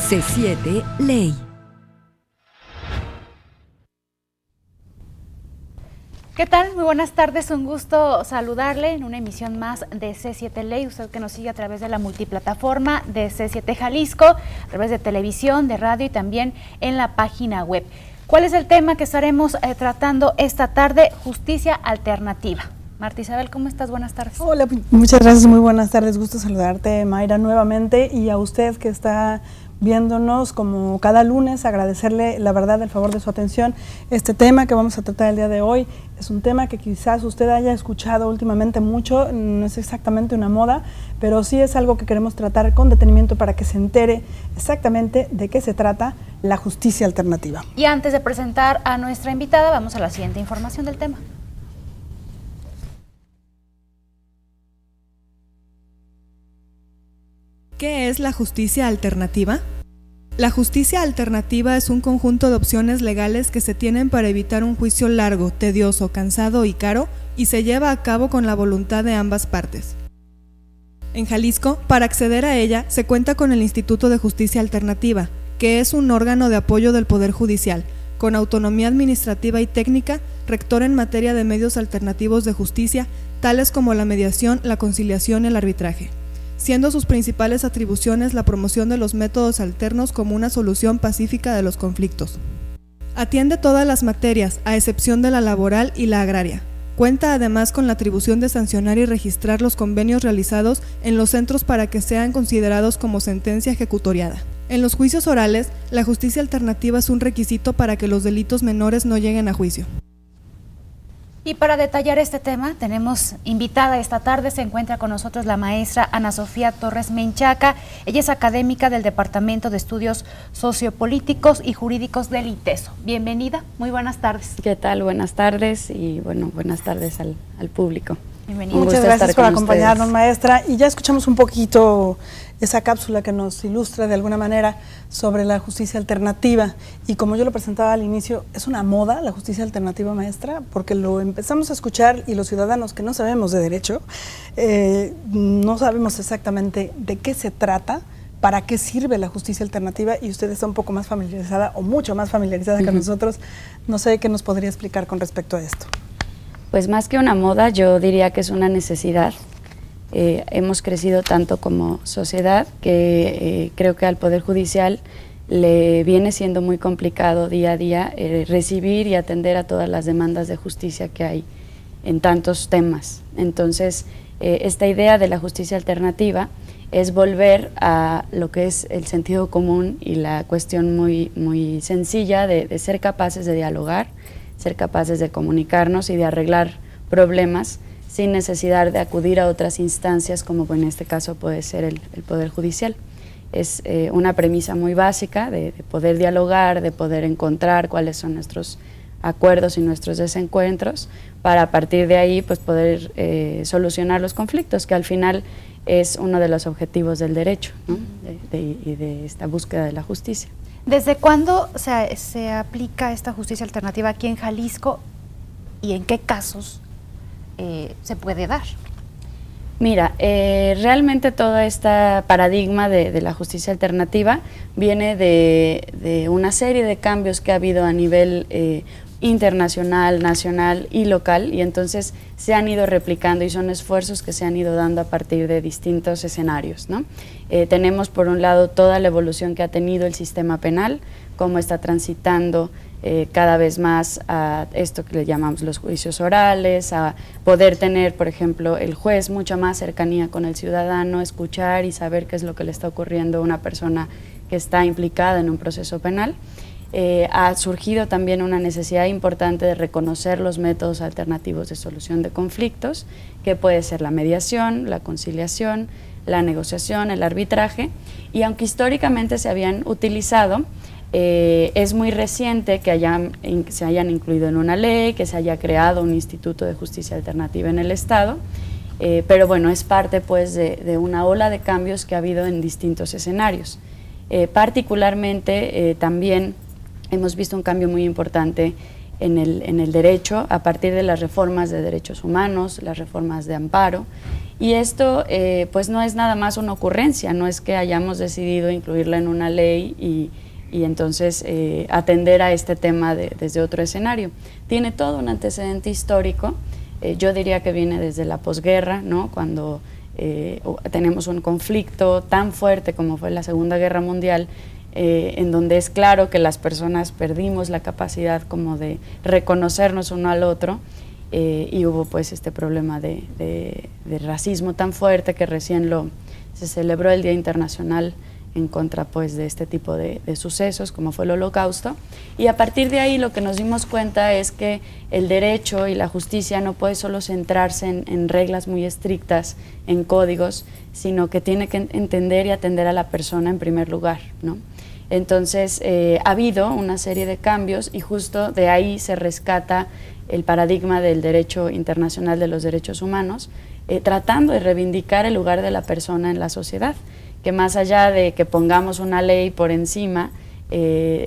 C7 Ley. ¿Qué tal? Muy buenas tardes, un gusto saludarle en una emisión más de C7 Ley, usted que nos sigue a través de la multiplataforma de C7 Jalisco, a través de televisión, de radio y también en la página web. ¿Cuál es el tema que estaremos tratando esta tarde? Justicia alternativa. Marta Isabel, ¿cómo estás? Buenas tardes. Hola, muchas gracias, muy buenas tardes, gusto saludarte, Mayra, nuevamente, y a usted que está viéndonos como cada lunes, agradecerle la verdad el favor de su atención. Este tema que vamos a tratar el día de hoy es un tema que quizás usted haya escuchado últimamente mucho, no es exactamente una moda, pero sí es algo que queremos tratar con detenimiento para que se entere exactamente de qué se trata la justicia alternativa. Y antes de presentar a nuestra invitada, vamos a la siguiente información del tema. ¿Qué es la justicia alternativa? La justicia alternativa es un conjunto de opciones legales que se tienen para evitar un juicio largo, tedioso, cansado y caro, y se lleva a cabo con la voluntad de ambas partes. En Jalisco, para acceder a ella, se cuenta con el Instituto de Justicia Alternativa, que es un órgano de apoyo del Poder Judicial, con autonomía administrativa y técnica, rector en materia de medios alternativos de justicia, tales como la mediación, la conciliación y el arbitraje, siendo sus principales atribuciones la promoción de los métodos alternos como una solución pacífica de los conflictos. Atiende todas las materias, a excepción de la laboral y la agraria. Cuenta además con la atribución de sancionar y registrar los convenios realizados en los centros para que sean considerados como sentencia ejecutoriada. En los juicios orales, la justicia alternativa es un requisito para que los delitos menores no lleguen a juicio. Y para detallar este tema, tenemos invitada esta tarde, se encuentra con nosotros la maestra Ana Sofía Torres Menchaca. Ella es académica del Departamento de Estudios Sociopolíticos y Jurídicos del ITESO. Bienvenida, muy buenas tardes. ¿Qué tal? Buenas tardes y bueno, buenas tardes al público. Bienvenida. Muchas gracias por acompañarnos, maestra. Y ya escuchamos un poquito esa cápsula que nos ilustra de alguna manera sobre la justicia alternativa. Y como yo lo presentaba al inicio, es una moda la justicia alternativa, maestra, porque lo empezamos a escuchar y los ciudadanos que no sabemos de derecho, no sabemos exactamente de qué se trata, para qué sirve la justicia alternativa, y usted está un poco más familiarizada o mucho más familiarizada que nosotros. No sé qué nos podría explicar con respecto a esto. Pues más que una moda, yo diría que es una necesidad. Hemos crecido tanto como sociedad que creo que al Poder Judicial le viene siendo muy complicado día a día recibir y atender a todas las demandas de justicia que hay en tantos temas. Entonces, esta idea de la justicia alternativa es volver a lo que es el sentido común y la cuestión muy sencilla de ser capaces de dialogar, ser capaces de comunicarnos y de arreglar problemas sin necesidad de acudir a otras instancias, como en este caso puede ser el Poder Judicial. Es una premisa muy básica de poder dialogar, de poder encontrar cuáles son nuestros acuerdos y nuestros desencuentros, para a partir de ahí pues poder solucionar los conflictos, que al final es uno de los objetivos del derecho, ¿no? y de esta búsqueda de la justicia. ¿Desde cuándo se aplica esta justicia alternativa aquí en Jalisco y en qué casos se puede dar? Mira, realmente todo este paradigma de la justicia alternativa viene de una serie de cambios que ha habido a nivel internacional, nacional y local, y entonces se han ido replicando y son esfuerzos que se han ido dando a partir de distintos escenarios, ¿no? Tenemos por un lado toda la evolución que ha tenido el sistema penal, cómo está transitando cada vez más a esto que le llamamos los juicios orales, a poder tener, por ejemplo, el juez mucha más cercanía con el ciudadano, escuchar y saber qué es lo que le está ocurriendo a una persona que está implicada en un proceso penal. Ha surgido también una necesidad importante de reconocer los métodos alternativos de solución de conflictos, que puede ser la mediación, la conciliación, la negociación, el arbitraje, y aunque históricamente se habían utilizado, es muy reciente que se hayan incluido en una ley, que se haya creado un instituto de justicia alternativa en el Estado, pero bueno, es parte pues de una ola de cambios que ha habido en distintos escenarios. Particularmente también hemos visto un cambio muy importante en el derecho a partir de las reformas de derechos humanos, las reformas de amparo. Y esto pues no es nada más una ocurrencia, no es que hayamos decidido incluirla en una ley y entonces atender a este tema desde otro escenario. Tiene todo un antecedente histórico, yo diría que viene desde la posguerra, ¿no? Cuando tenemos un conflicto tan fuerte como fue la Segunda Guerra Mundial, en donde es claro que las personas perdimos la capacidad como de reconocernos uno al otro, y hubo pues este problema de racismo tan fuerte que recién se celebró el Día Internacional en contra pues de este tipo de sucesos como fue el Holocausto, y a partir de ahí lo que nos dimos cuenta es que el derecho y la justicia no puede solo centrarse en reglas muy estrictas, en códigos, sino que tiene que entender y atender a la persona en primer lugar, ¿no? Entonces ha habido una serie de cambios y justo de ahí se rescata el paradigma del derecho internacional de los derechos humanos, tratando de reivindicar el lugar de la persona en la sociedad, que más allá de que pongamos una ley por encima,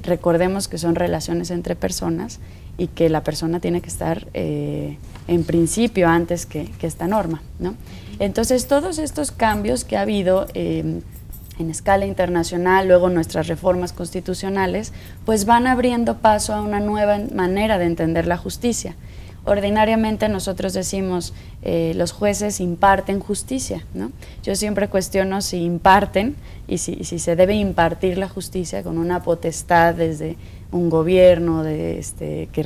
recordemos que son relaciones entre personas y que la persona tiene que estar en principio antes que esta norma, ¿no? Entonces todos estos cambios que ha habido en escala internacional, luego nuestras reformas constitucionales, pues van abriendo paso a una nueva manera de entender la justicia. Ordinariamente nosotros decimos, los jueces imparten justicia, ¿no? Yo siempre cuestiono si imparten y si se debe impartir la justicia con una potestad desde un gobierno que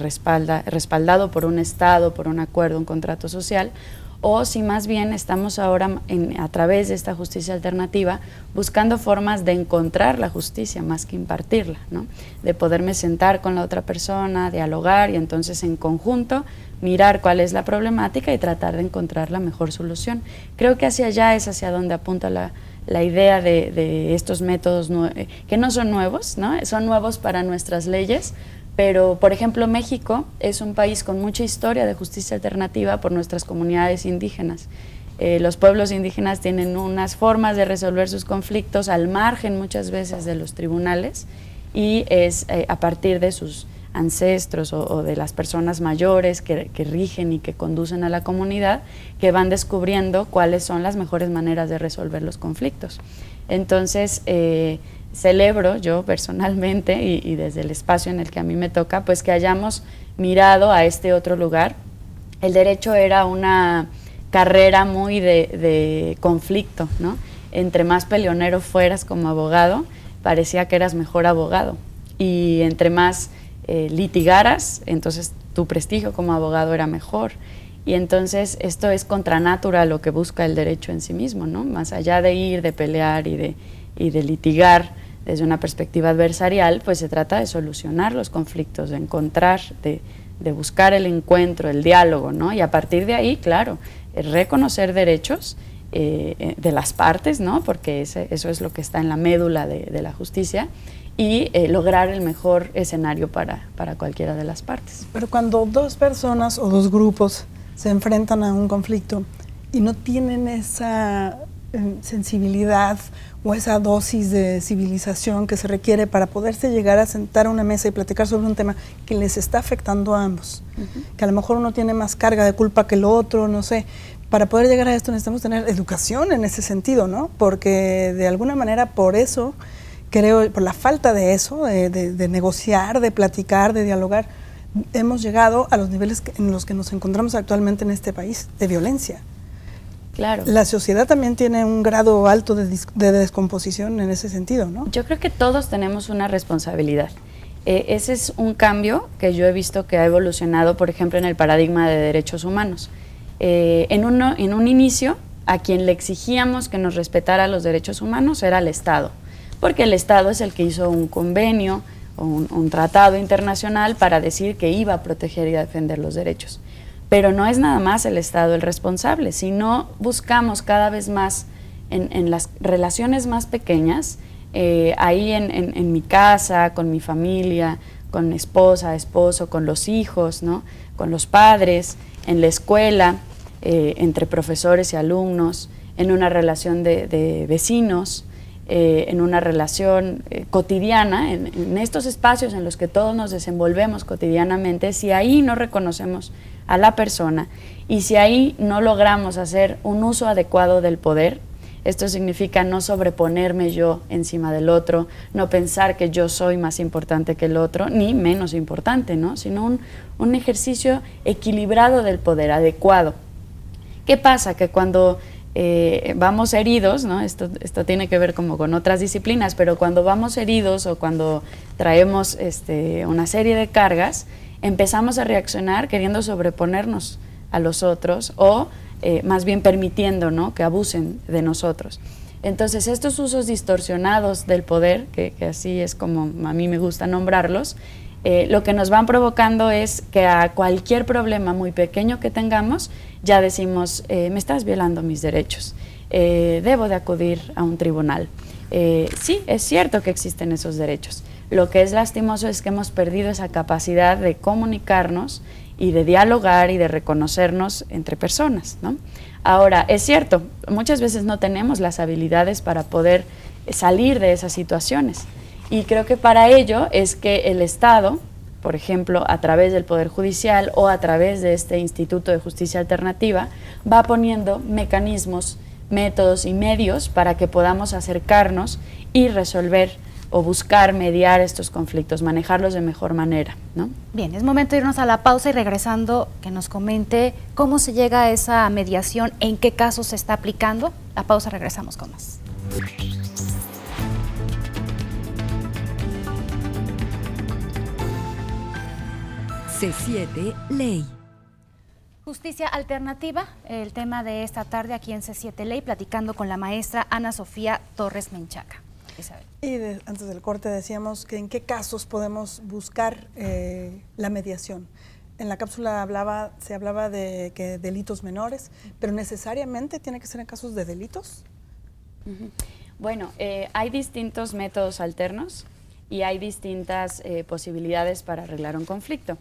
respaldado por un Estado, por un acuerdo, un contrato social, o si más bien estamos ahora a través de esta justicia alternativa buscando formas de encontrar la justicia más que impartirla, ¿no? De poderme sentar con la otra persona, dialogar y entonces en conjunto mirar cuál es la problemática y tratar de encontrar la mejor solución. Creo que hacia allá es hacia donde apunta la idea de estos métodos que no son nuevos, ¿no? Son nuevos para nuestras leyes, pero, por ejemplo, México es un país con mucha historia de justicia alternativa por nuestras comunidades indígenas. Los pueblos indígenas tienen unas formas de resolver sus conflictos al margen muchas veces de los tribunales y es a partir de sus ancestros o de las personas mayores que rigen y que conducen a la comunidad que van descubriendo cuáles son las mejores maneras de resolver los conflictos. Entonces, celebro yo personalmente y desde el espacio en el que a mí me toca, pues que hayamos mirado a este otro lugar. El derecho era una carrera muy de conflicto, ¿no? Entre más peleonero fueras como abogado, parecía que eras mejor abogado, y entre más litigaras, entonces tu prestigio como abogado era mejor. Y entonces esto es contra natura lo que busca el derecho en sí mismo, ¿no? Más allá de ir, de pelear y de litigar desde una perspectiva adversarial, pues se trata de solucionar los conflictos, de encontrar, de buscar el encuentro, el diálogo, ¿no? Y a partir de ahí, claro, reconocer derechos de las partes, ¿no? Porque eso es lo que está en la médula de la justicia, y lograr el mejor escenario para cualquiera de las partes. Pero cuando dos personas o dos grupos se enfrentan a un conflicto y no tienen esa sensibilidad o esa dosis de civilización que se requiere para poderse llegar a sentar a una mesa y platicar sobre un tema que les está afectando a ambos, que a lo mejor uno tiene más carga de culpa que el otro, no sé. Para poder llegar a esto necesitamos tener educación en ese sentido, ¿no? Porque de alguna manera por eso, creo, por la falta de eso, de negociar, de platicar, de dialogar, hemos llegado a los niveles en los que nos encontramos actualmente en este país, de violencia. Claro. La sociedad también tiene un grado alto de descomposición en ese sentido, ¿no? Yo creo que todos tenemos una responsabilidad. Ese es un cambio que yo he visto que ha evolucionado, por ejemplo, en el paradigma de derechos humanos. En un inicio, a quien le exigíamos que nos respetara los derechos humanos era el Estado, porque el Estado es el que hizo un convenio o un tratado internacional para decir que iba a proteger y a defender los derechos. Pero no es nada más el Estado el responsable, sino buscamos cada vez más en las relaciones más pequeñas, ahí en mi casa, con mi familia, con mi esposa, esposo, con los hijos, ¿no? Con los padres, en la escuela, entre profesores y alumnos, en una relación de vecinos, en una relación cotidiana, en estos espacios en los que todos nos desenvolvemos cotidianamente, si ahí no reconocemos a la persona y si ahí no logramos hacer un uso adecuado del poder, esto significa no sobreponerme yo encima del otro, no pensar que yo soy más importante que el otro, ni menos importante, ¿no? Sino un ejercicio equilibrado del poder, adecuado. ¿Qué pasa? Que cuando vamos heridos, ¿no? Esto tiene que ver como con otras disciplinas, pero cuando vamos heridos o cuando traemos una serie de cargas, empezamos a reaccionar queriendo sobreponernos a los otros o más bien permitiendo, ¿no?, que abusen de nosotros. Entonces, estos usos distorsionados del poder, que así es como a mí me gusta nombrarlos, lo que nos van provocando es que a cualquier problema muy pequeño que tengamos, ya decimos, me estás violando mis derechos, debo de acudir a un tribunal. Sí, es cierto que existen esos derechos. Lo que es lastimoso es que hemos perdido esa capacidad de comunicarnos y de dialogar y de reconocernos entre personas, ¿no? Ahora, es cierto, muchas veces no tenemos las habilidades para poder salir de esas situaciones. Y creo que para ello es que el Estado, por ejemplo, a través del Poder Judicial o a través de este Instituto de Justicia Alternativa, va poniendo mecanismos, métodos y medios para que podamos acercarnos y resolver o buscar mediar estos conflictos, manejarlos de mejor manera, ¿no? Bien, es momento de irnos a la pausa y regresando que nos comente cómo se llega a esa mediación, en qué casos se está aplicando. La pausa, regresamos con más. C7 Ley. Justicia alternativa, el tema de esta tarde aquí en C7 Ley, platicando con la maestra Ana Sofía Torres Menchaca. Isabel. Y antes del corte decíamos que en qué casos podemos buscar la mediación. En la cápsula se hablaba de que delitos menores, pero necesariamente tiene que ser en casos de delitos. Bueno, hay distintos métodos alternos y hay distintas posibilidades para arreglar un conflicto.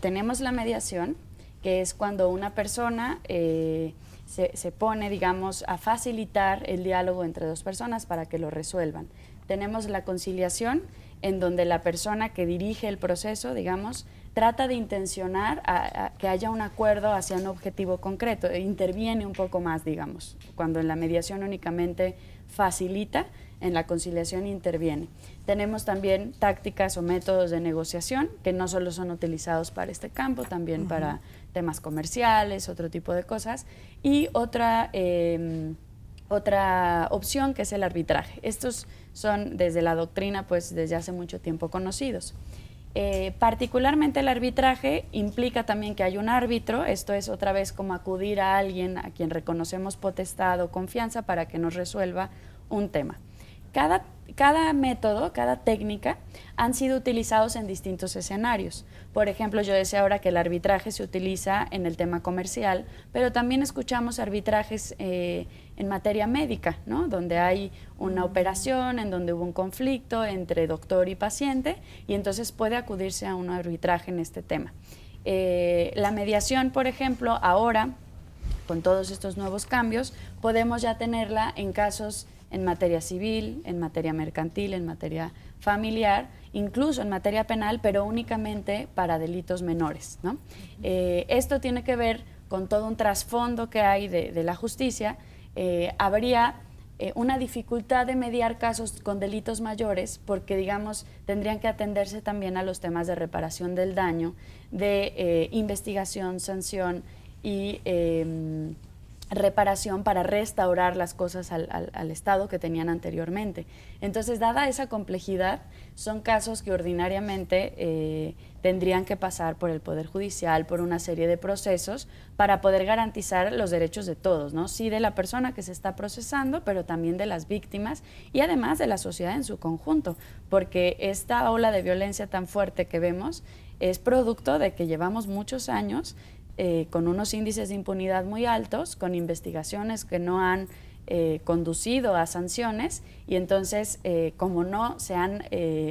Tenemos la mediación, que es cuando una persona se pone, digamos, a facilitar el diálogo entre dos personas para que lo resuelvan. Tenemos la conciliación, en donde la persona que dirige el proceso, digamos, trata de intencionar a que haya un acuerdo hacia un objetivo concreto, interviene un poco más, digamos, cuando en la mediación únicamente facilita, en la conciliación interviene. Tenemos también tácticas o métodos de negociación que no solo son utilizados para este campo, también para temas comerciales, otro tipo de cosas, y otra opción que es el arbitraje. Estos son desde la doctrina, pues desde hace mucho tiempo conocidos. Particularmente el arbitraje implica también que hay un árbitro, esto es otra vez como acudir a alguien a quien reconocemos potestad o confianza para que nos resuelva un tema. Cada método, cada técnica han sido utilizados en distintos escenarios. Por ejemplo, yo decía ahora que el arbitraje se utiliza en el tema comercial, pero también escuchamos arbitrajes en materia médica, ¿no?, donde hay una operación, en donde hubo un conflicto entre doctor y paciente, y entonces puede acudirse a un arbitraje en este tema. La mediación, por ejemplo, ahora, con todos estos nuevos cambios, podemos ya tenerla en casos en materia civil, en materia mercantil, en materia familiar, incluso en materia penal, pero únicamente para delitos menores, ¿no? Esto tiene que ver con todo un trasfondo que hay de la justicia. Habría una dificultad de mediar casos con delitos mayores porque, digamos, tendrían que atenderse también a los temas de reparación del daño, de investigación, sanción y reparación para restaurar las cosas al estado que tenían anteriormente. Entonces, dada esa complejidad, son casos que ordinariamente tendrían que pasar por el Poder Judicial, por una serie de procesos para poder garantizar los derechos de todos, ¿no? Sí, de la persona que se está procesando, pero también de las víctimas y además de la sociedad en su conjunto, porque esta ola de violencia tan fuerte que vemos es producto de que llevamos muchos años con unos índices de impunidad muy altos, con investigaciones que no han conducido a sanciones, y entonces como no se han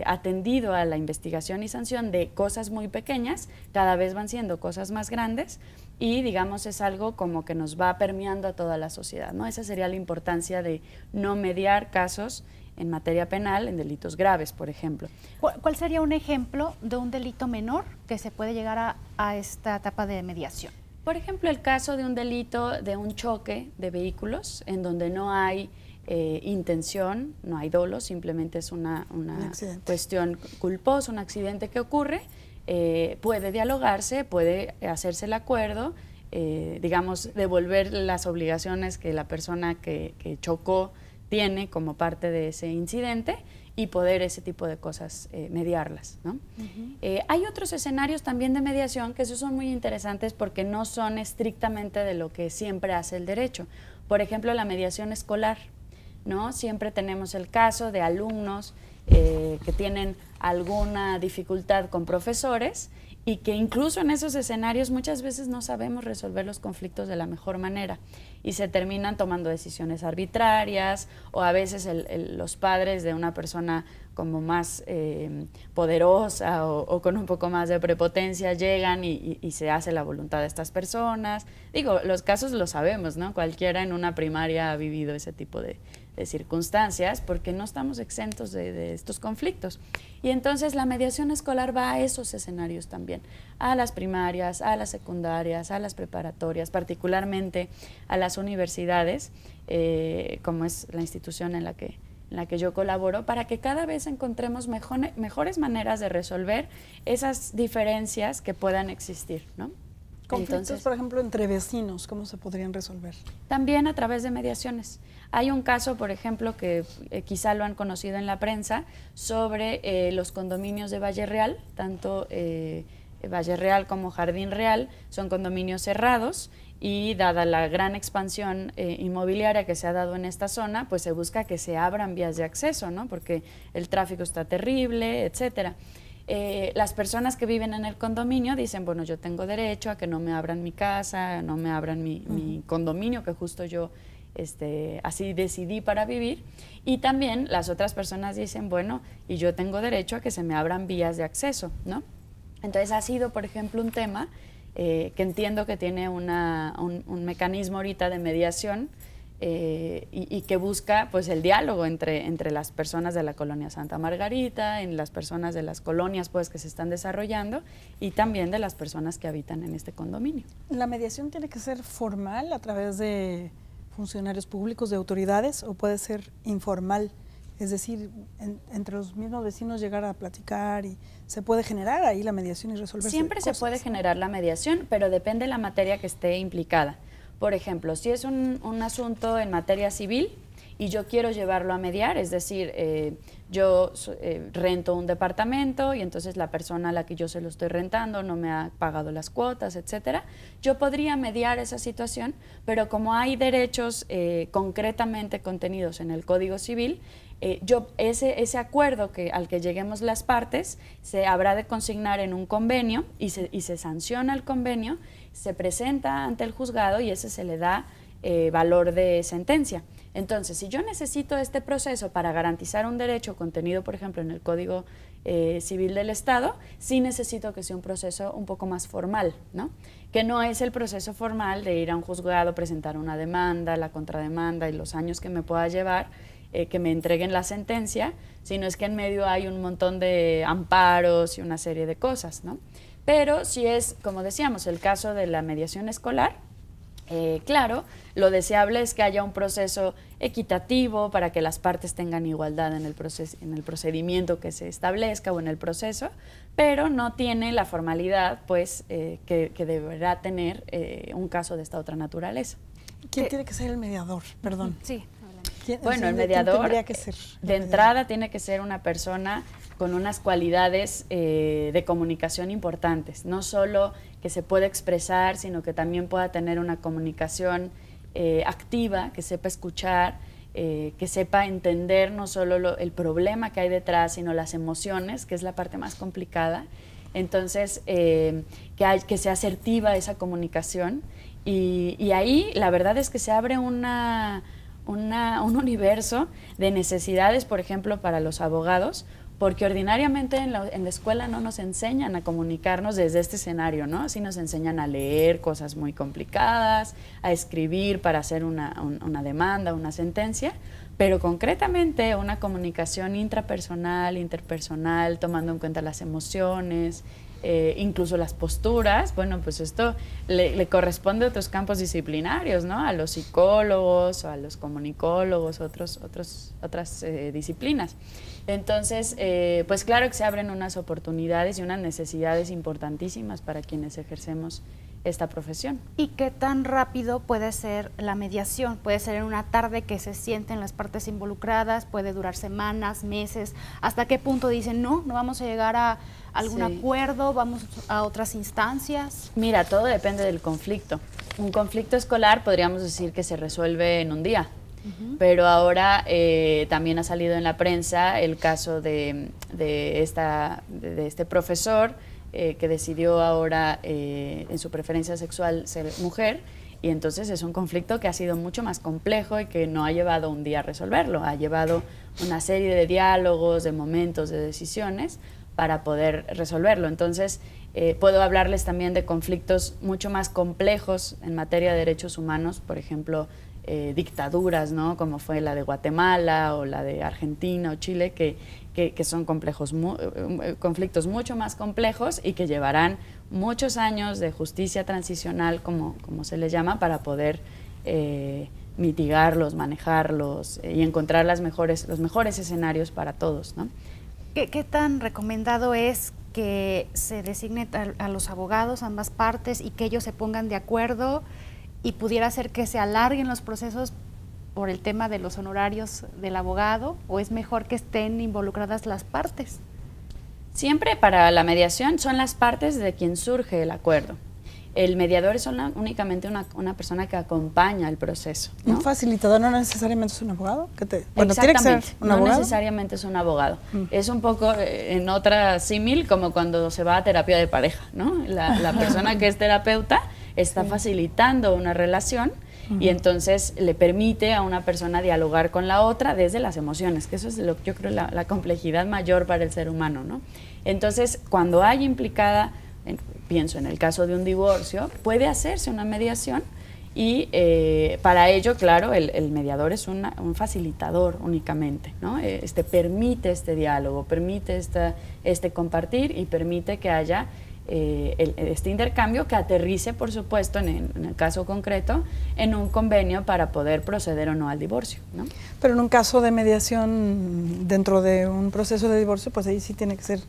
atendido a la investigación y sanción de cosas muy pequeñas, cada vez van siendo cosas más grandes y, digamos, es algo como que nos va permeando a toda la sociedad, ¿no? Esa sería la importancia de no mediar casos en materia penal en delitos graves, por ejemplo. ¿Cuál sería un ejemplo de un delito menor que se puede llegar a esta etapa de mediación? Por ejemplo, el caso de un delito de un choque de vehículos en donde no hay intención, no hay dolo, simplemente es una cuestión culposa, un accidente que ocurre, puede dialogarse, puede hacerse el acuerdo, digamos, devolver las obligaciones que la persona que chocó tiene como parte de ese incidente y poder ese tipo de cosas mediarlas, ¿no? Hay otros escenarios también de mediación que esos son muy interesantes porque no son estrictamente de lo que siempre hace el derecho. Por ejemplo, la mediación escolar, ¿no? Siempre tenemos el caso de alumnos que tienen alguna dificultad con profesores y que incluso en esos escenarios muchas veces no sabemos resolver los conflictos de la mejor manera y se terminan tomando decisiones arbitrarias o a veces los padres de una persona como más poderosa o con un poco más de prepotencia llegan y se hace la voluntad de estas personas. Digo, los casos los sabemos, ¿no? Cualquiera en una primaria ha vivido ese tipo de circunstancias porque no estamos exentos de estos conflictos. Y entonces la mediación escolar va a esos escenarios también, a las primarias, a las secundarias, a las preparatorias, particularmente a las universidades, como es la institución en la que yo colaboro, para que cada vez encontremos mejores maneras de resolver esas diferencias que puedan existir, ¿no? Conflictos, Entonces, por ejemplo, entre vecinos, ¿cómo se podrían resolver? También a través de mediaciones. Hay un caso, por ejemplo, que quizá lo han conocido en la prensa, sobre los condominios de Valle Real, tanto Valle Real como Jardín Real, son condominios cerrados y dada la gran expansión inmobiliaria que se ha dado en esta zona, pues se busca que se abran vías de acceso, ¿no? Porque el tráfico está terrible, etcétera. Las personas que viven en el condominio dicen, bueno, yo tengo derecho a que no me abran mi casa, no me abran mi condominio, que justo yo así decidí para vivir, y también las otras personas dicen, bueno, y yo tengo derecho a que se me abran vías de acceso, ¿no? Entonces ha sido, por ejemplo, un tema que entiendo que tiene un mecanismo ahorita de mediación y que busca pues el diálogo entre las personas de la colonia Santa Margarita, en las personas de las colonias pues que se están desarrollando y también de las personas que habitan en este condominio. ¿La mediación tiene que ser formal a través de funcionarios públicos, de autoridades, o puede ser informal? Es decir, entre los mismos vecinos llegar a platicar y se puede generar ahí la mediación y resolver. Siempre se puede generar la mediación, pero depende de la materia que esté implicada. Por ejemplo, si es un asunto en materia civil y yo quiero llevarlo a mediar, es decir, yo rento un departamento y entonces la persona a la que yo se lo estoy rentando no me ha pagado las cuotas, etcétera, yo podría mediar esa situación, pero como hay derechos concretamente contenidos en el Código Civil, ese acuerdo al que lleguemos las partes se habrá de consignar en un convenio y se sanciona el convenio, se presenta ante el juzgado y ese se le da valor de sentencia. Entonces, si yo necesito este proceso para garantizar un derecho contenido, por ejemplo, en el Código Civil del Estado, sí necesito que sea un proceso un poco más formal, ¿no? Que no es el proceso formal de ir a un juzgado, presentar una demanda, la contrademanda y los años que me pueda llevar, que me entreguen la sentencia, sino es que en medio hay un montón de amparos y una serie de cosas, ¿no? Pero si es, como decíamos, el caso de la mediación escolar, claro, lo deseable es que haya un proceso equitativo para que las partes tengan igualdad en el procedimiento que se establezca o en el proceso, pero no tiene la formalidad pues, que deberá tener un caso de esta otra naturaleza. ¿Quién tiene que ser el mediador? Perdón. Sí. Bueno, el mediador tendría que ser de entrada tiene que ser una persona con unas cualidades de comunicación importantes, no solo que se pueda expresar, sino que también pueda tener una comunicación activa, que sepa escuchar, que sepa entender no solo el problema que hay detrás, sino las emociones, que es la parte más complicada. Entonces, que sea asertiva esa comunicación y ahí la verdad es que se abre un universo de necesidades, por ejemplo, para los abogados, porque ordinariamente en la escuela no nos enseñan a comunicarnos desde este escenario, ¿no? Sí nos enseñan a leer cosas muy complicadas, a escribir para hacer una demanda, una sentencia, Pero concretamente una comunicación intrapersonal, interpersonal, tomando en cuenta las emociones, incluso las posturas, bueno, pues esto le corresponde a otros campos disciplinarios, ¿no? A los psicólogos o a los comunicólogos, otras disciplinas. Entonces, pues claro que se abren unas oportunidades y unas necesidades importantísimas para quienes ejercemos esta profesión. ¿Y qué tan rápido puede ser la mediación? Puede ser en una tarde que se sienten las partes involucradas, puede durar semanas, meses. ¿Hasta qué punto dicen no vamos a llegar a algún acuerdo, vamos a otras instancias? Mira, todo depende del conflicto. Un conflicto escolar podríamos decir que se resuelve en un día. Pero ahora también ha salido en la prensa el caso de este profesor que decidió ahora en su preferencia sexual ser mujer, y entonces es un conflicto que ha sido mucho más complejo y que no ha llevado un día a resolverlo, ha llevado una serie de diálogos, de momentos, de decisiones para poder resolverlo. Entonces puedo hablarles también de conflictos mucho más complejos en materia de derechos humanos, por ejemplo, dictaduras, ¿no? Como fue la de Guatemala o la de Argentina o Chile, que son conflictos mucho más complejos y que llevarán muchos años de justicia transicional, como se les llama, para poder mitigarlos, manejarlos y encontrar los mejores escenarios para todos, ¿no? ¿Qué tan recomendado es que se designe a los abogados, ambas partes, y que ellos se pongan de acuerdo, y pudiera ser que se alarguen los procesos por el tema de los honorarios del abogado, o es mejor que estén involucradas las partes? Siempre para la mediación son las partes de quien surge el acuerdo. El mediador es únicamente una persona que acompaña el proceso, ¿no? Un facilitador no necesariamente es un abogado. Bueno, tiene que ser un abogado. No necesariamente es un abogado. Es un poco en otra símil como cuando se va a terapia de pareja, ¿no? La persona que es terapeuta está facilitando una relación y entonces le permite a una persona dialogar con la otra desde las emociones, que eso es yo creo la complejidad mayor para el ser humano, ¿no? Entonces, cuando hay implicada, pienso en el caso de un divorcio, puede hacerse una mediación y para ello, claro, el mediador es un facilitador únicamente, ¿no? Permite este diálogo, permite este compartir y permite que haya este intercambio que aterrice, por supuesto, en el caso concreto, en un convenio para poder proceder o no al divorcio, ¿no? Pero en un caso de mediación dentro de un proceso de divorcio, pues ahí sí tiene que ser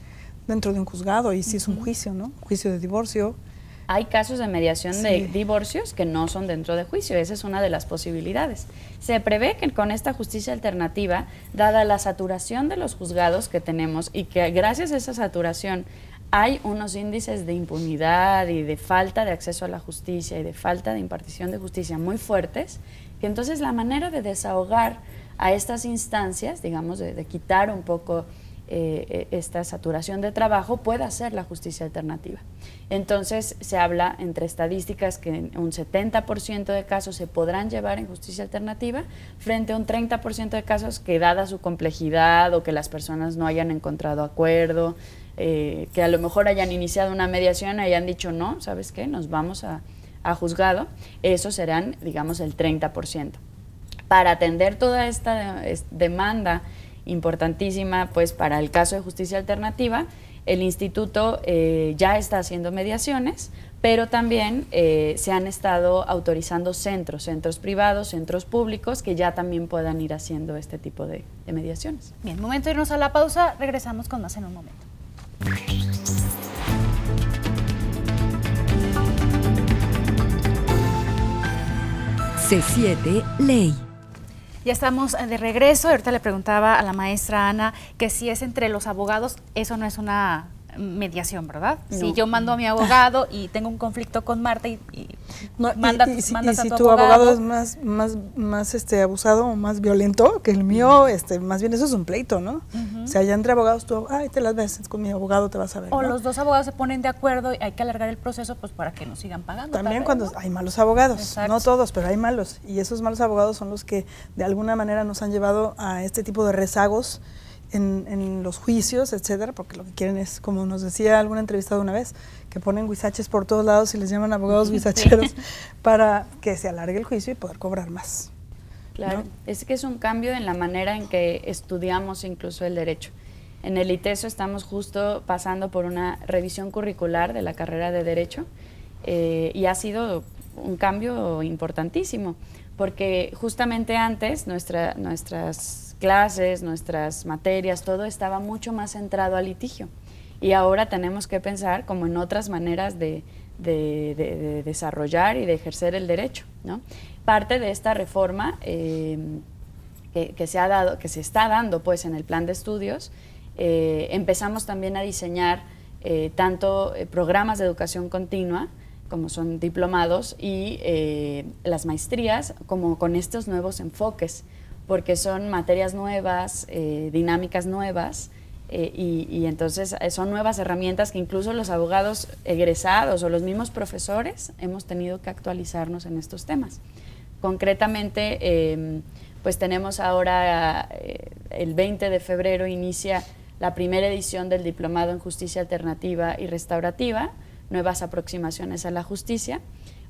dentro de un juzgado y sí es un juicio, ¿no? Juicio de divorcio. Hay casos de mediación de divorcios que no son dentro de juicio, esa es una de las posibilidades. Se prevé que con esta justicia alternativa, dada la saturación de los juzgados que tenemos y que gracias a esa saturación hay unos índices de impunidad y de falta de acceso a la justicia y de falta de impartición de justicia muy fuertes, que entonces la manera de desahogar a estas instancias, digamos, de quitar un poco esta saturación de trabajo, puede ser la justicia alternativa. Entonces se habla entre estadísticas que un 70% de casos se podrán llevar en justicia alternativa frente a un 30% de casos que, dada su complejidad o que las personas no hayan encontrado acuerdo, que a lo mejor hayan iniciado una mediación y hayan dicho no, ¿sabes qué? Nos vamos a juzgado, esos serán, digamos, el 30%. Para atender toda esta demanda importantísima, pues para el caso de justicia alternativa, el instituto ya está haciendo mediaciones, pero también se han estado autorizando centros privados, centros públicos, que ya también puedan ir haciendo este tipo de mediaciones. Bien, momento de irnos a la pausa, regresamos con más en un momento. C7 Ley. Ya estamos de regreso. Ahorita le preguntaba a la maestra Ana que si es entre los abogados, eso no es una mediación, ¿verdad? No. Si yo mando a mi abogado y tengo un conflicto con Marta y mandas a tu tu abogado es más abusado o más violento que el mío, más bien eso es un pleito, ¿no? O sea, ya entre abogados tú, te las ves, con mi abogado te vas a ver, o ¿no? los dos abogados se ponen de acuerdo y hay que alargar el proceso pues para que nos sigan pagando. También cuando hay malos abogados, exacto, no todos, pero hay malos, y esos malos abogados son los que de alguna manera nos han llevado a este tipo de rezagos en los juicios, etcétera, porque lo que quieren es, como nos decía alguna entrevistada una vez, que ponen huizaches por todos lados y les llaman abogados huizacheros para que se alargue el juicio y poder cobrar más. Claro, ¿no? es que es un cambio en la manera en que estudiamos incluso el derecho. En el ITESO estamos justo pasando por una revisión curricular de la carrera de Derecho y ha sido un cambio importantísimo, porque justamente antes nuestras clases, nuestras materias, todo estaba mucho más centrado al litigio y ahora tenemos que pensar como en otras maneras de desarrollar y de ejercer el derecho, ¿no? Parte de esta reforma que se está dando pues en el plan de estudios, empezamos también a diseñar tanto programas de educación continua, como son diplomados, y las maestrías, como con estos nuevos enfoques, porque son materias nuevas, dinámicas nuevas, y entonces son nuevas herramientas que incluso los abogados egresados o los mismos profesores hemos tenido que actualizarnos en estos temas. Concretamente, pues tenemos ahora, el 20 de febrero inicia la primera edición del Diplomado en Justicia Alternativa y Restaurativa, Nuevas Aproximaciones a la Justicia,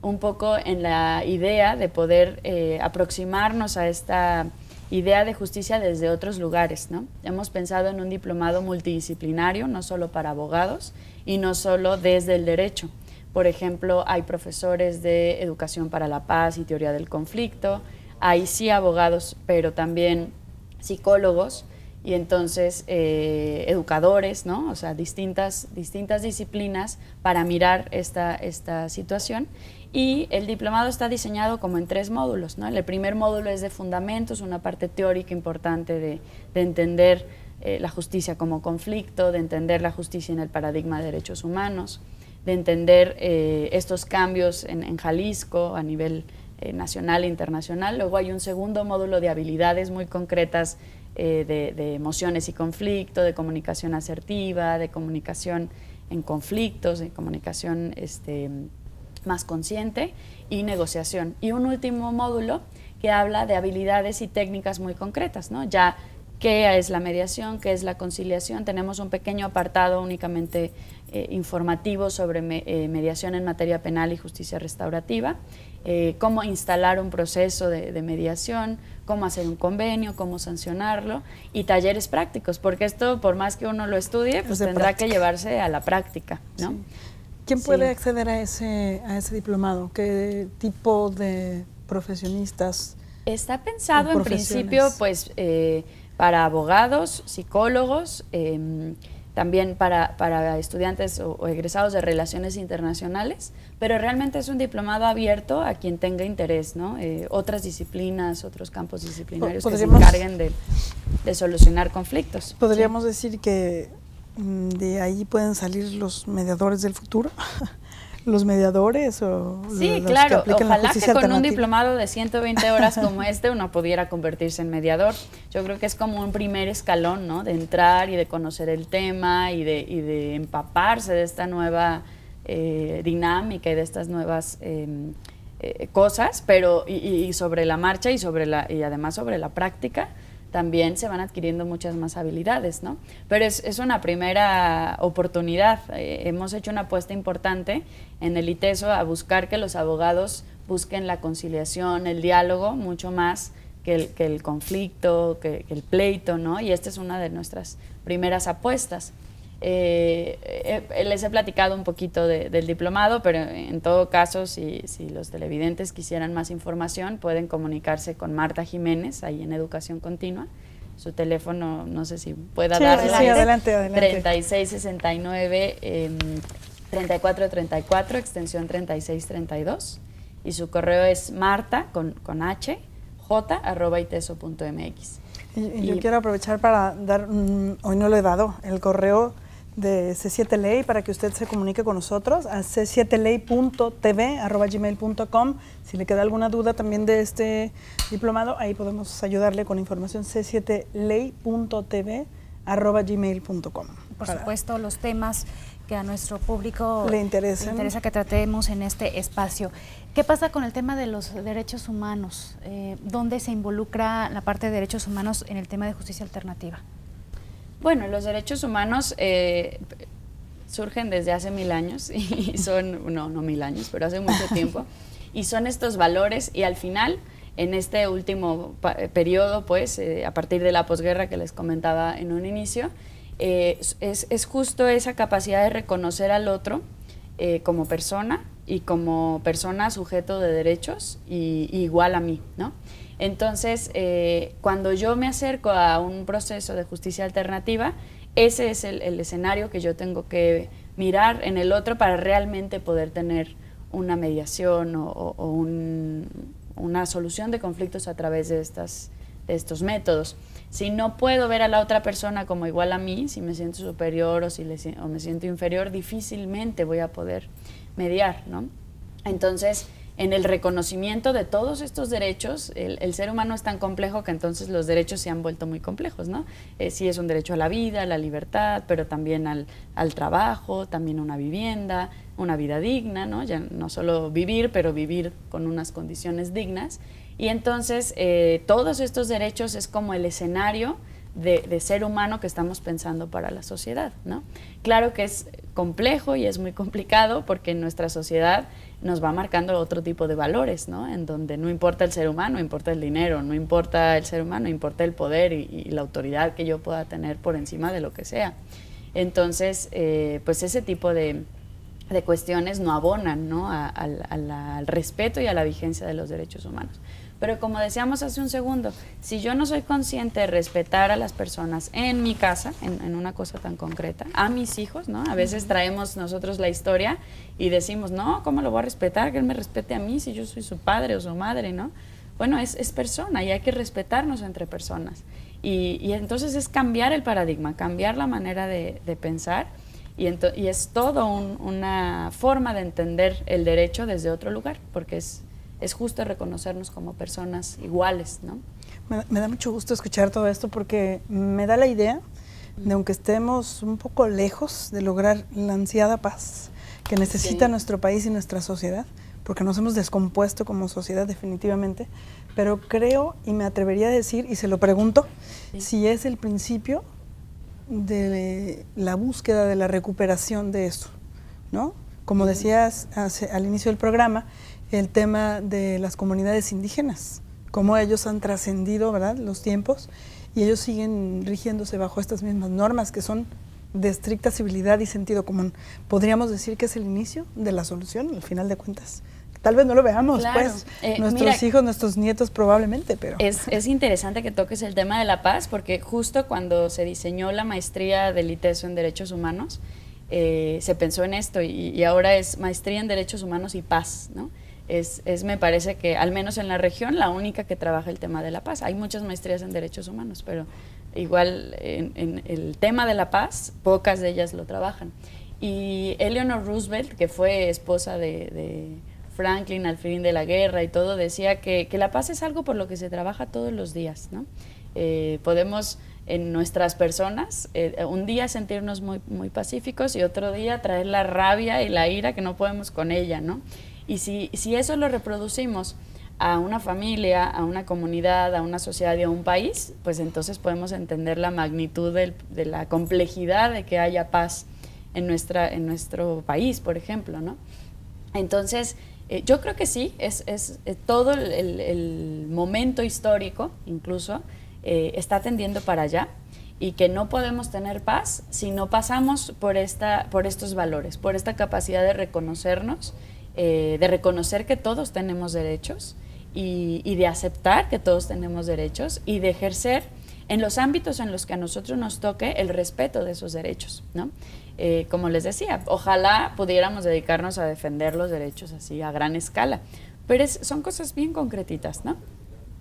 un poco en la idea de poder aproximarnos a esta idea de justicia desde otros lugares, ¿no? Hemos pensado en un diplomado multidisciplinario, no solo para abogados y no solo desde el derecho. Por ejemplo, hay profesores de Educación para la Paz y Teoría del Conflicto, hay sí abogados, pero también psicólogos, y entonces educadores, ¿no? O sea, distintas disciplinas para mirar esta situación. Y el diplomado está diseñado como en 3 módulos, ¿no? El primer módulo es de fundamentos, una parte teórica importante de entender la justicia como conflicto, de entender la justicia en el paradigma de derechos humanos, de entender estos cambios en Jalisco a nivel nacional e internacional. Luego hay un segundo módulo de habilidades muy concretas de emociones y conflicto, de comunicación asertiva, de comunicación en conflictos, de comunicación más consciente y negociación. Y un último módulo que habla de habilidades y técnicas muy concretas, ¿no? Ya qué es la mediación, qué es la conciliación. Tenemos un pequeño apartado únicamente informativo sobre mediación en materia penal y justicia restaurativa, cómo instalar un proceso de mediación, cómo hacer un convenio, cómo sancionarlo, y talleres prácticos, porque esto, por más que uno lo estudie, pues tendrá que llevarse a la práctica, ¿no? Sí. ¿Quién puede acceder a ese diplomado? ¿Qué tipo de profesionistas? Está pensado en principio pues para abogados, psicólogos, también para estudiantes o egresados de relaciones internacionales, pero realmente es un diplomado abierto a quien tenga interés, ¿no? Otras disciplinas, otros campos disciplinarios que se encarguen de solucionar conflictos. ¿Podríamos decir que de ahí pueden salir los mediadores del futuro? ¿Los mediadores o sí, los claro, que aplican ojalá la justicia que con un alternativa? diplomado de 120 horas como uno pudiera convertirse en mediador. Yo creo que es como un primer escalón, ¿no? De entrar y de conocer el tema y de empaparse de esta nueva dinámica y de estas nuevas cosas, pero y sobre la marcha y además sobre la práctica también se van adquiriendo muchas más habilidades, ¿no? Pero es una primera oportunidad. Hemos hecho una apuesta importante en el ITESO a buscar que los abogados busquen la conciliación, el diálogo, mucho más que el conflicto, que el pleito, ¿no? Y esta es una de nuestras primeras apuestas. Les he platicado un poquito del diplomado, pero en todo caso, si los televidentes quisieran más información, pueden comunicarse con Marta Jiménez, ahí en Educación Continua. Su teléfono, no sé si pueda darla. Sí, adelante. 3669-3434, extensión 3632. Y su correo es marta, con H, j@iteso.mx. Y yo quiero aprovechar para dar, hoy no lo he dado, el correo de C7 Ley para que usted se comunique con nosotros a c7ley.tv@gmail.com. Si le queda alguna duda también de este diplomado, ahí podemos ayudarle con información. c7ley.tv@gmail.com. Por supuesto, los temas que a nuestro público le interesa que tratemos en este espacio. ¿Qué pasa con el tema de los derechos humanos? ¿Dónde se involucra la parte de derechos humanos en el tema de justicia alternativa? Bueno, los derechos humanos surgen desde hace 1000 años y son, no 1000 años, pero hace mucho tiempo, y son estos valores y al final en este último periodo, pues, a partir de la posguerra que les comentaba en un inicio, es justo esa capacidad de reconocer al otro como persona y como persona sujeto de derechos y igual a mí, ¿no? Entonces, cuando yo me acerco a un proceso de justicia alternativa, ese es el escenario que yo tengo que mirar en el otro para realmente poder tener una mediación o una solución de conflictos a través de estos métodos. Si no puedo ver a la otra persona como igual a mí, si me siento superior o me siento inferior, difícilmente voy a poder mediar, ¿no? Entonces, en el reconocimiento de todos estos derechos, el ser humano es tan complejo que entonces los derechos se han vuelto muy complejos, ¿no? Sí es un derecho a la vida, a la libertad, pero también al trabajo, también a una vivienda, una vida digna, ¿no? Ya no solo vivir, pero vivir con unas condiciones dignas. Y entonces todos estos derechos es como el escenario de ser humano que estamos pensando para la sociedad, ¿no? Claro que es complejo y es muy complicado porque en nuestra sociedad nos va marcando otro tipo de valores, ¿no? En donde no importa el ser humano, importa el dinero, no importa el ser humano, importa el poder y la autoridad que yo pueda tener por encima de lo que sea. Entonces, pues ese tipo de cuestiones no abonan, ¿no? al respeto y a la vigencia de los derechos humanos. Pero como decíamos hace un segundo, si yo no soy consciente de respetar a las personas en mi casa, en una cosa tan concreta, a mis hijos, ¿no? A veces traemos nosotros la historia y decimos, no, ¿cómo lo voy a respetar? Que él me respete a mí si yo soy su padre o su madre, ¿no? Bueno, es persona y hay que respetarnos entre personas. Y entonces es cambiar el paradigma, cambiar la manera de pensar y es todo una forma de entender el derecho desde otro lugar, porque es justo reconocernos como personas iguales, ¿no? Me da mucho gusto escuchar todo esto porque me da la idea de, aunque estemos un poco lejos de lograr la ansiada paz que necesita nuestro país y nuestra sociedad, porque nos hemos descompuesto como sociedad definitivamente, pero creo y me atrevería a decir, y se lo pregunto, si es el principio de la búsqueda de la recuperación de eso, ¿no? Como decías al inicio del programa, el tema de las comunidades indígenas, cómo ellos han trascendido, ¿verdad?, los tiempos, y ellos siguen rigiéndose bajo estas mismas normas que son de estricta civilidad y sentido común. Podríamos decir que es el inicio de la solución, al final de cuentas. Tal vez no lo veamos, claro, pues, nuestros hijos, nuestros nietos probablemente, pero... Es interesante que toques el tema de la paz, porque justo cuando se diseñó la maestría del ITESO en Derechos Humanos, se pensó en esto, y ahora es Maestría en Derechos Humanos y Paz, ¿no? Me parece que, al menos en la región, la única que trabaja el tema de la paz. Hay muchas maestrías en derechos humanos, pero igual en el tema de la paz, pocas de ellas lo trabajan. Y Eleanor Roosevelt, que fue esposa de Franklin al fin de la guerra y todo, decía que la paz es algo por lo que se trabaja todos los días, ¿no? Podemos en nuestras personas un día sentirnos muy, muy pacíficos y otro día traer la rabia y la ira que no podemos con ella, ¿no? Y si eso lo reproducimos a una familia, a una comunidad, a una sociedad y a un país, pues entonces podemos entender la magnitud de la complejidad de que haya paz en nuestro país, por ejemplo, ¿no? Entonces, yo creo que sí, es todo el momento histórico, incluso, está tendiendo para allá, y que no podemos tener paz si no pasamos por estos valores, por esta capacidad de reconocernos, de reconocer que todos tenemos derechos y de aceptar que todos tenemos derechos y de ejercer en los ámbitos en los que a nosotros nos toque el respeto de esos derechos, ¿no? Como les decía, ojalá pudiéramos dedicarnos a defender los derechos así a gran escala, pero son cosas bien concretitas, ¿no?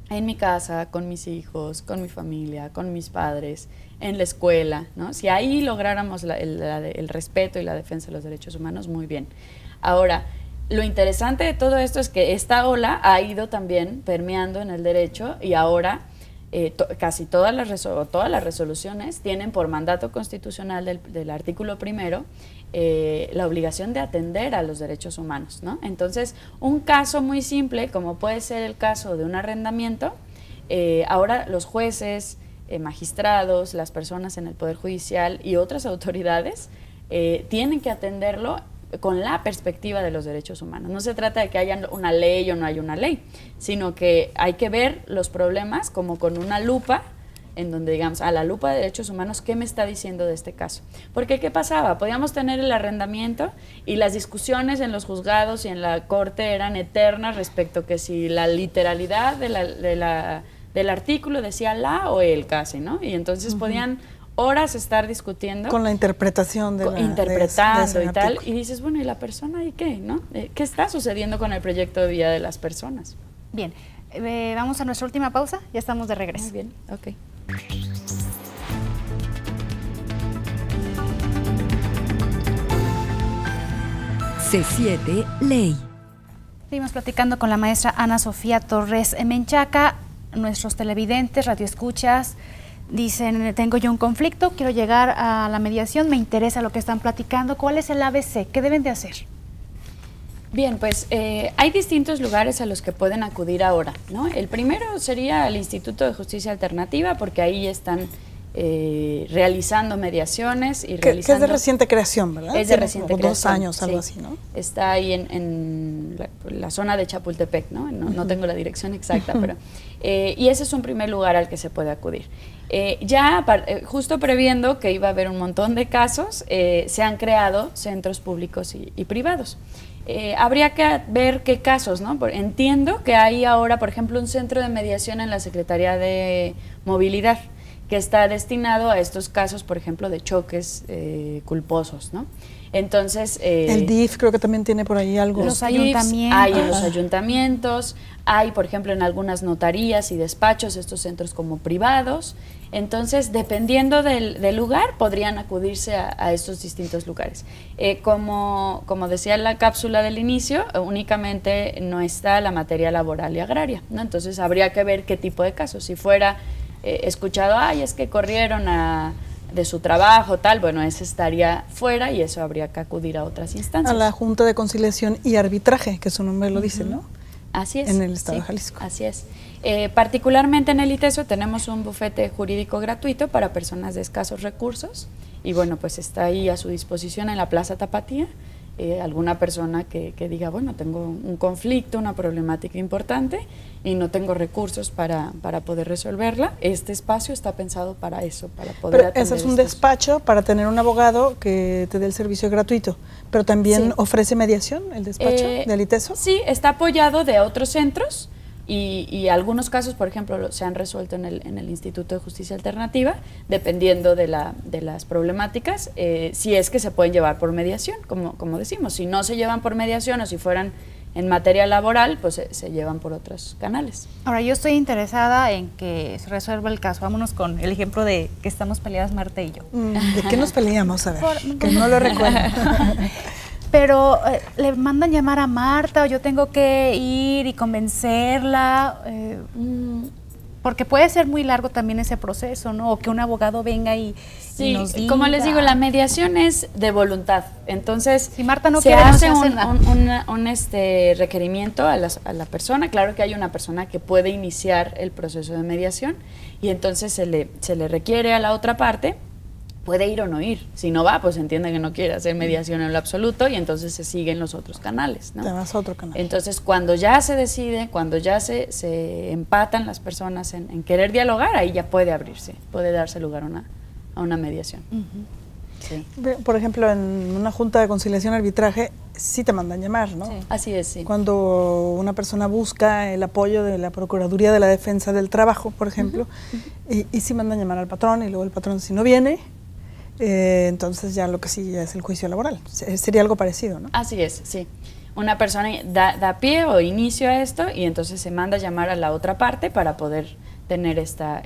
En mi casa, con mis hijos, con mi familia, con mis padres, en la escuela, ¿no? Si ahí lográramos el respeto y la defensa de los derechos humanos, muy bien. Ahora, lo interesante de todo esto es que esta ola ha ido también permeando en el derecho y ahora casi todas las resoluciones tienen por mandato constitucional del artículo primero la obligación de atender a los derechos humanos, ¿no? Entonces, un caso muy simple, como puede ser el caso de un arrendamiento, ahora los jueces, magistrados, las personas en el Poder Judicial y otras autoridades tienen que atenderlo con la perspectiva de los derechos humanos. No se trata de que haya una ley o no haya una ley, sino que hay que ver los problemas como con una lupa, en donde digamos, a la lupa de derechos humanos, ¿qué me está diciendo de este caso? Porque ¿qué pasaba? Podíamos tener el arrendamiento y las discusiones en los juzgados y en la corte eran eternas respecto que si la literalidad del artículo decía la o el casi, ¿no? Y entonces podían horas estar discutiendo. Con la interpretación de interpretando de y tal, artículo. y dices, bueno, ¿y la persona y qué? ¿No? ¿Qué está sucediendo con el proyecto de vida de las personas? Bien, vamos a nuestra última pausa, ya estamos de regreso. Muy bien, ok. C7 Ley. Seguimos platicando con la maestra Ana Sofía Torres Menchaca. Nuestros televidentes, radioescuchas, dicen, tengo yo un conflicto, quiero llegar a la mediación, me interesa lo que están platicando. ¿Cuál es el ABC? ¿Qué deben de hacer? Bien, pues hay distintos lugares a los que pueden acudir ahora, ¿no? El primero sería el Instituto de Justicia Alternativa, porque ahí están realizando mediaciones y realizando... Que es de reciente creación, ¿verdad? Es de reciente como creación. 2 años, algo sí. así, ¿no? Está ahí en la zona de Chapultepec, ¿no? No tengo la dirección exacta, pero... y ese es un primer lugar al que se puede acudir. Justo previendo que iba a haber un montón de casos, se han creado centros públicos y privados. Habría que ver qué casos, ¿no? Entiendo que hay ahora, por ejemplo, un centro de mediación en la Secretaría de Movilidad que está destinado a estos casos, por ejemplo, de choques culposos, ¿no? Entonces... el DIF creo que también tiene por ahí algo. Los ayuntamientos. Hay en los ayuntamientos, hay, por ejemplo, en algunas notarías y despachos, estos centros como privados. Entonces, dependiendo del lugar, podrían acudirse a estos distintos lugares. Como decía en la cápsula del inicio, únicamente no está la materia laboral y agraria, ¿no? Entonces, habría que ver qué tipo de casos. Si fuera escuchado, ay, es que corrieron de su trabajo, tal, bueno, ese estaría fuera y eso habría que acudir a otras instancias. A la Junta de Conciliación y Arbitraje, que su nombre lo dice, ¿no? Así es. En el Estado sí, de Jalisco. Así es. Particularmente en el ITESO tenemos un bufete jurídico gratuito para personas de escasos recursos y bueno, pues está ahí a su disposición en la Plaza Tapatía. Alguna persona que diga, bueno, tengo un conflicto, una problemática importante y no tengo recursos para poder resolverla, este espacio está pensado para eso, para poder Pero atender ese es un despacho para tener un abogado que te dé el servicio gratuito, pero también Sí. ofrece mediación el despacho del ITESO. Sí, está apoyado de otros centros y algunos casos, por ejemplo, se han resuelto en el Instituto de Justicia Alternativa, dependiendo de las problemáticas, si es que se pueden llevar por mediación, como decimos. Si no se llevan por mediación o si fueran en materia laboral, pues se llevan por otros canales. Ahora, yo estoy interesada en que se resuelva el caso. Vámonos con el ejemplo de que estamos peleadas Marta y yo. ¿De qué nos peleamos? A ver, que no lo recuerdo. Pero le mandan llamar a Marta o yo tengo que ir y convencerla, porque puede ser muy largo también ese proceso, ¿no? O que un abogado venga y nos diga. Como les digo, la mediación es de voluntad. Entonces, si Marta no se quiere, hace no se hace un requerimiento a la persona. Claro que hay una persona que puede iniciar el proceso de mediación y entonces se le requiere a la otra parte. Puede ir o no ir. Si no va, pues entiende que no quiere hacer mediación en lo absoluto y entonces se siguen los otros canales, ¿no? Te vas a otro canal. Entonces, cuando ya se decide, cuando ya se empatan las personas en querer dialogar, ahí ya puede abrirse, puede darse lugar a una mediación. Sí. Por ejemplo, en una Junta de Conciliación y Arbitraje sí te mandan llamar, ¿no? Sí. Así es, sí. Cuando una persona busca el apoyo de la Procuraduría de la Defensa del Trabajo, por ejemplo, y sí mandan llamar al patrón y luego el patrón si no viene, entonces ya lo que sí es el juicio laboral. Sería algo parecido, ¿no? Así es, sí. Una persona da pie o inicio a esto y entonces se manda a llamar a la otra parte para poder tener esta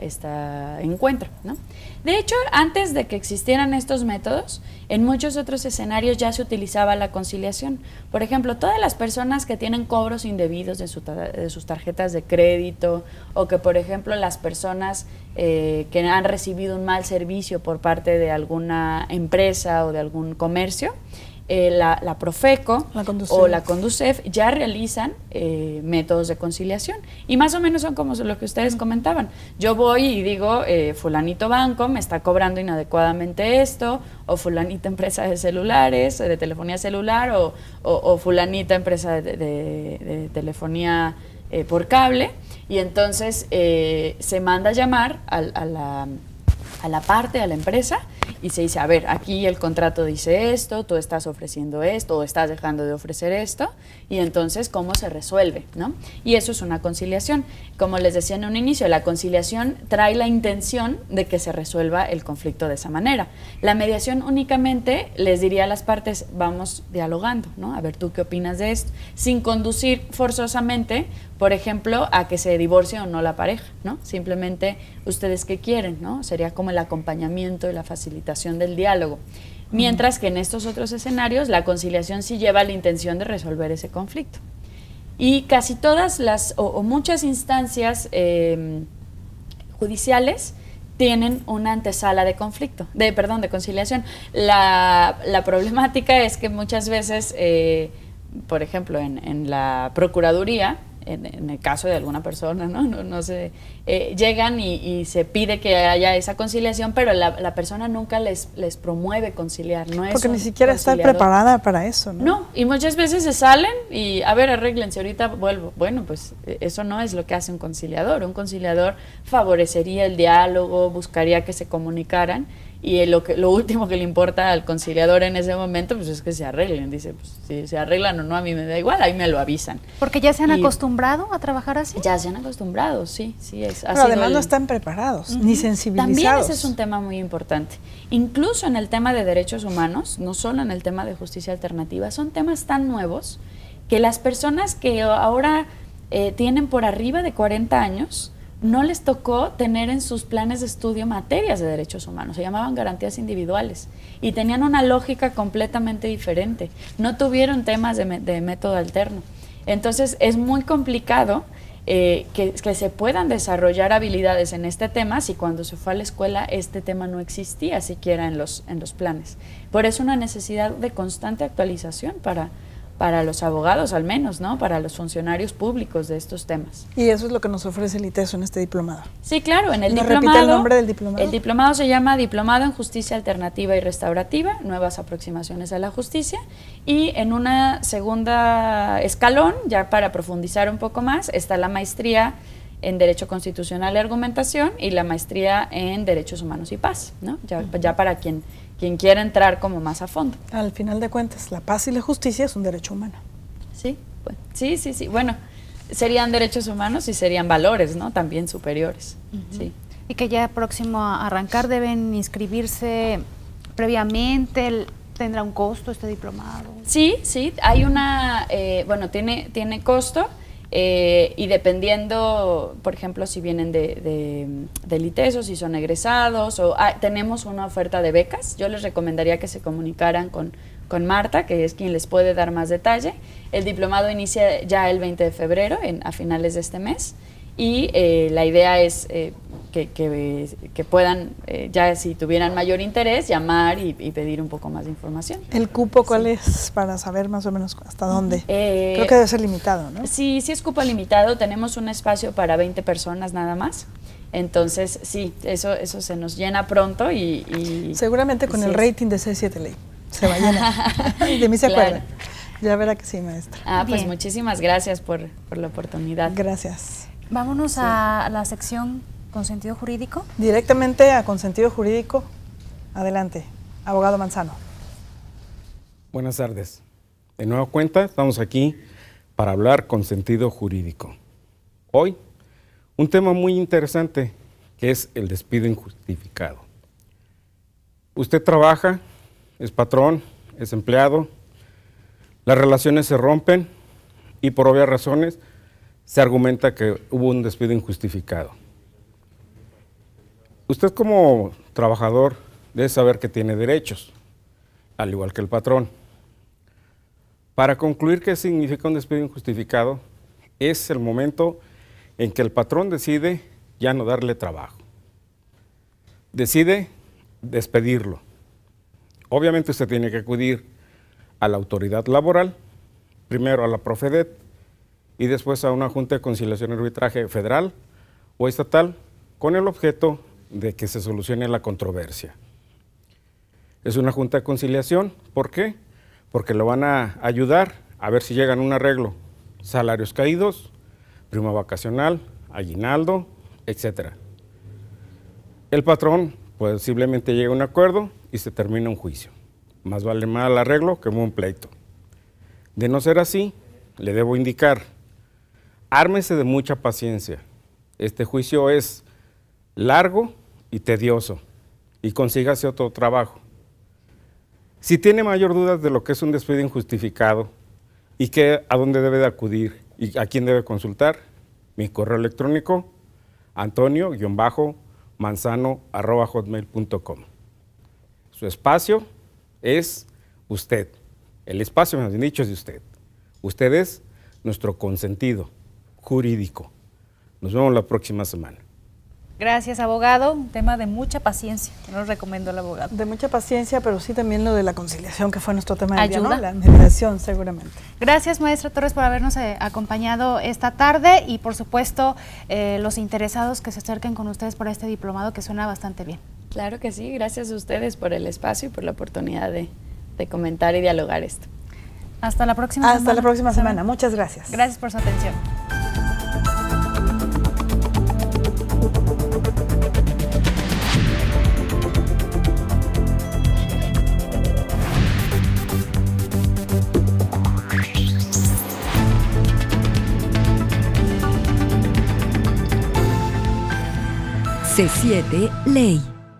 encuentro, ¿no? De hecho, antes de que existieran estos métodos, en muchos otros escenarios ya se utilizaba la conciliación. Por ejemplo, todas las personas que tienen cobros indebidos de sus tarjetas de crédito o que, por ejemplo, las personas que han recibido un mal servicio por parte de alguna empresa o de algún comercio, la Profeco Conducef. o la Conducef ya realizan métodos de conciliación. Y más o menos son como lo que ustedes comentaban. Yo voy y digo, fulanito banco me está cobrando inadecuadamente esto, o fulanita empresa de celulares, de telefonía celular, o fulanita empresa de telefonía por cable. Y entonces se manda a llamar a la empresa, y se dice, a ver, aquí el contrato dice esto, tú estás ofreciendo esto o estás dejando de ofrecer esto, y entonces cómo se resuelve, ¿no? Y eso es una conciliación. Como les decía en un inicio, la conciliación trae la intención de que se resuelva el conflicto de esa manera. La mediación únicamente les diría a las partes, vamos dialogando, ¿no? A ver, ¿tú qué opinas de esto? Sin conducir forzosamente, por ejemplo, a que se divorcie o no la pareja, ¿no? Simplemente, ¿ustedes qué quieren, no? Sería como el acompañamiento y la facilitación del diálogo. Mientras que en estos otros escenarios, la conciliación sí lleva la intención de resolver ese conflicto. Y casi todas o muchas instancias judiciales tienen una antesala de conflicto, de conciliación. La problemática es que muchas veces, por ejemplo, en la Procuraduría, en el caso de alguna persona, no sé, llegan y se pide que haya esa conciliación, pero la persona nunca les promueve conciliar. No es porque ni siquiera está preparada para eso, ¿no? No, y muchas veces se salen y, a ver, arréglense, ahorita vuelvo. Bueno, pues eso no es lo que hace un conciliador. Un conciliador favorecería el diálogo, buscaría que se comunicaran, y lo último que le importa al conciliador en ese momento pues es que se arreglen. Dice, pues si se arreglan o no, a mí me da igual, ahí me lo avisan. Porque ya se han acostumbrado a trabajar así. Ya se han acostumbrado, sí. Pero además no están preparados, ni sensibilizados. También ese es un tema muy importante. Incluso en el tema de derechos humanos, no solo en el tema de justicia alternativa, son temas tan nuevos que las personas que ahora tienen por arriba de 40 años, no les tocó tener en sus planes de estudio materias de derechos humanos, se llamaban garantías individuales y tenían una lógica completamente diferente, no tuvieron temas de método alterno. Entonces es muy complicado que se puedan desarrollar habilidades en este tema si cuando se fue a la escuela este tema no existía siquiera en los planes. Por eso una necesidad de constante actualización para los abogados al menos, ¿no? Para los funcionarios públicos de estos temas. Y eso es lo que nos ofrece el ITESO en este diplomado. Sí, claro, en el diplomado. ¿Repite el nombre del diplomado? El diplomado se llama Diplomado en Justicia Alternativa y Restaurativa, Nuevas Aproximaciones a la Justicia, y en una segunda escalón, ya para profundizar un poco más, está la maestría en Derecho Constitucional y Argumentación y la maestría en Derechos Humanos y Paz, ¿no? Ya para quien quiera entrar como más a fondo. Al final de cuentas, la paz y la justicia es un derecho humano. Sí, sí. Bueno, serían derechos humanos y serían valores, ¿no? También superiores. Sí. Y que ya próximo a arrancar deben inscribirse previamente. ¿Tendrá un costo este diplomado? Sí, hay una, tiene costo. Y dependiendo, por ejemplo, si vienen del ITESO, si son egresados, tenemos una oferta de becas. Yo les recomendaría que se comunicaran con Marta, que es quien les puede dar más detalle. El diplomado inicia ya el 20 de febrero, a finales de este mes, y la idea es que puedan, ya si tuvieran mayor interés, llamar y pedir un poco más de información. ¿El cupo cuál es para saber más o menos hasta dónde? Creo que debe ser limitado, ¿no? Sí, es cupo limitado, tenemos un espacio para 20 personas nada más. Entonces, sí, eso se nos llena pronto y seguramente con el rating de C7 Ley se va a llenar. De mí se acuerda. Ya verá que sí, maestra. Pues muchísimas gracias por la oportunidad. Gracias. Vámonos a la sección Consentido Jurídico. Directamente a Consentido Jurídico. Adelante, abogado Manzano. Buenas tardes. De nueva cuenta, estamos aquí para hablar consentido jurídico. Hoy, un tema muy interesante que es el despido injustificado. Usted trabaja, es patrón, es empleado, las relaciones se rompen y por obvias razones se argumenta que hubo un despido injustificado. Usted como trabajador debe saber que tiene derechos, al igual que el patrón. Para concluir qué significa un despido injustificado, es el momento en que el patrón decide ya no darle trabajo. Decide despedirlo. Obviamente usted tiene que acudir a la autoridad laboral, primero a la Profedet y después a una Junta de Conciliación y Arbitraje federal o estatal con el objeto de que se solucione la controversia. Es una Junta de Conciliación, ¿por qué? Porque lo van a ayudar a ver si llegan a un arreglo, salarios caídos, prima vacacional, aguinaldo, etc. El patrón posiblemente llega a un acuerdo y se termina un juicio. Más vale mal arreglo que un pleito. De no ser así, le debo indicar, ármese de mucha paciencia. Este juicio es largo y tedioso y consígase otro trabajo. Si tiene mayor dudas de lo que es un despido injustificado y a dónde debe de acudir y a quién debe consultar, mi correo electrónico antonio-manzano@hotmail.com. Su espacio es usted. El espacio, me han dicho, es de usted. Usted es nuestro consentido jurídico. Nos vemos la próxima semana. Gracias, abogado. Un tema de mucha paciencia, que nos recomendó el abogado. De mucha paciencia, pero sí también lo de la conciliación, que fue nuestro tema del día, ¿no? Ayuda. La mediación, seguramente. Gracias, maestra Torres, por habernos acompañado esta tarde y, por supuesto, los interesados que se acerquen con ustedes por este diplomado que suena bastante bien. Claro que sí, gracias a ustedes por el espacio y por la oportunidad de comentar y dialogar esto. Hasta la próxima semana. Hasta la próxima semana. Muchas gracias. Gracias por su atención. C7 Ley.